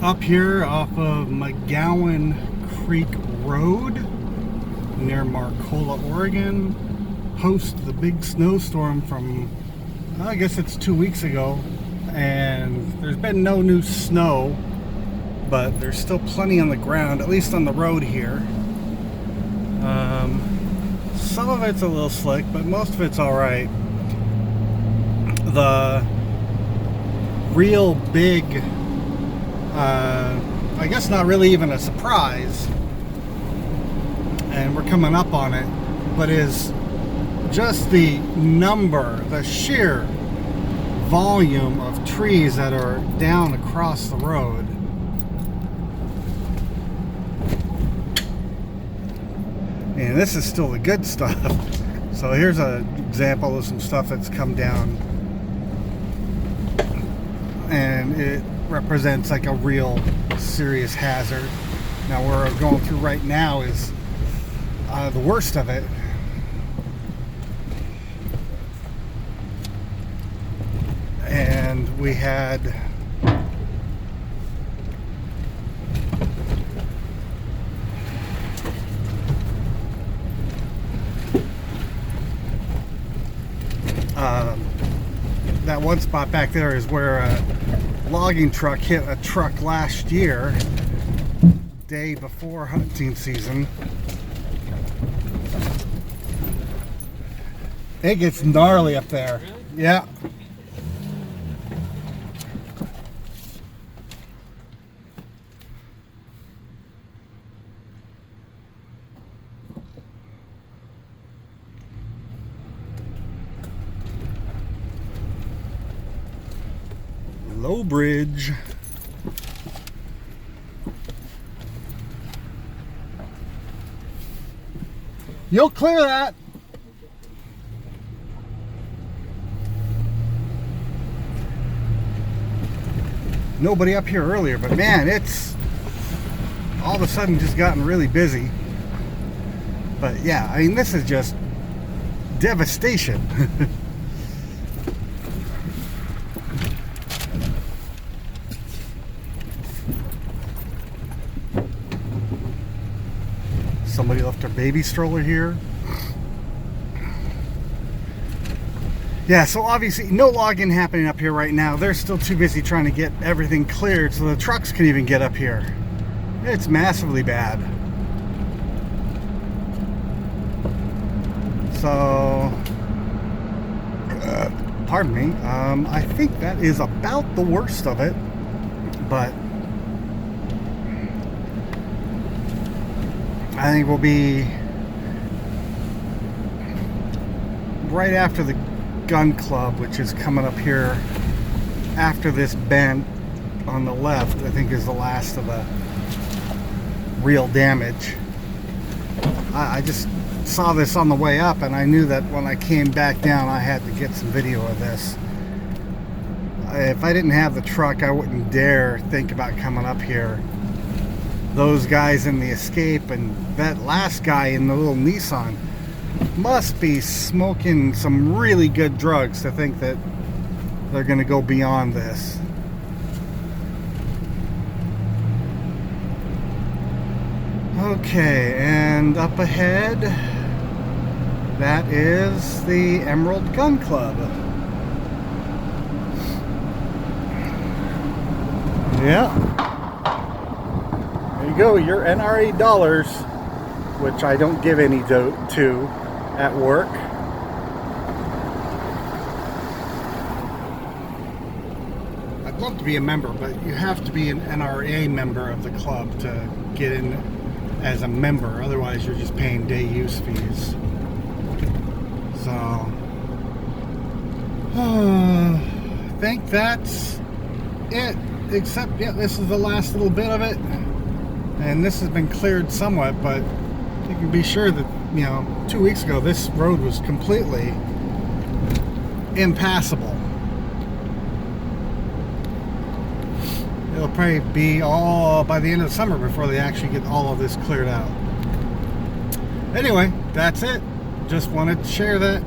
Up here off of McGowan Creek Road near Marcola, Oregon, post the big snowstorm from, I guess it's 2 weeks ago, and there's been no new snow, but there's still plenty on the ground, at least on the road here. Some of it's a little slick, but most of it's all right. The real big, I guess not really even a surprise, and we're coming up on it, but is just the sheer volume of trees that are down across the road. And this is still the good stuff. So here's an example of some stuff that's come down, and it represents like a real serious hazard. Now where we're going through right now is the worst of it. And we had that one spot back there is where a logging truck hit a truck last year, day before hunting season. It gets gnarly up there. Yeah. Low bridge. You'll clear that. Nobody up here earlier, but man, it's all of a sudden just gotten really busy. But yeah, I mean, this is just devastation. Somebody left their baby stroller here. Yeah, so obviously no logging happening up here right now. They're still too busy trying to get everything cleared so the trucks can even get up here. It's massively bad. So, pardon me, I think that is about the worst of it, but I think we'll be right after the gun club, which is coming up here after this bend on the left. I think is the last of the real damage. I just saw this on the way up, and I knew that when I came back down I had to get some video of this. If I didn't have the truck, I wouldn't dare think about coming up here. Those guys in the Escape and that last guy in the little Nissan must be smoking some really good drugs to think that they're going to go beyond this. Okay, and up ahead, that is the Emerald Gun Club. Yeah. There you go, your NRA dollars, which I don't give any to at work. I'd love to be a member, but you have to be an NRA member of the club to get in as a member. Otherwise, you're just paying day use fees. So, I think that's it. Except, yeah, this is the last little bit of it. And this has been cleared somewhat, but you can be sure that, 2 weeks ago this road was completely impassable. It'll probably be all by the end of the summer before they actually get all of this cleared out. Anyway, that's it. Just wanted to share that.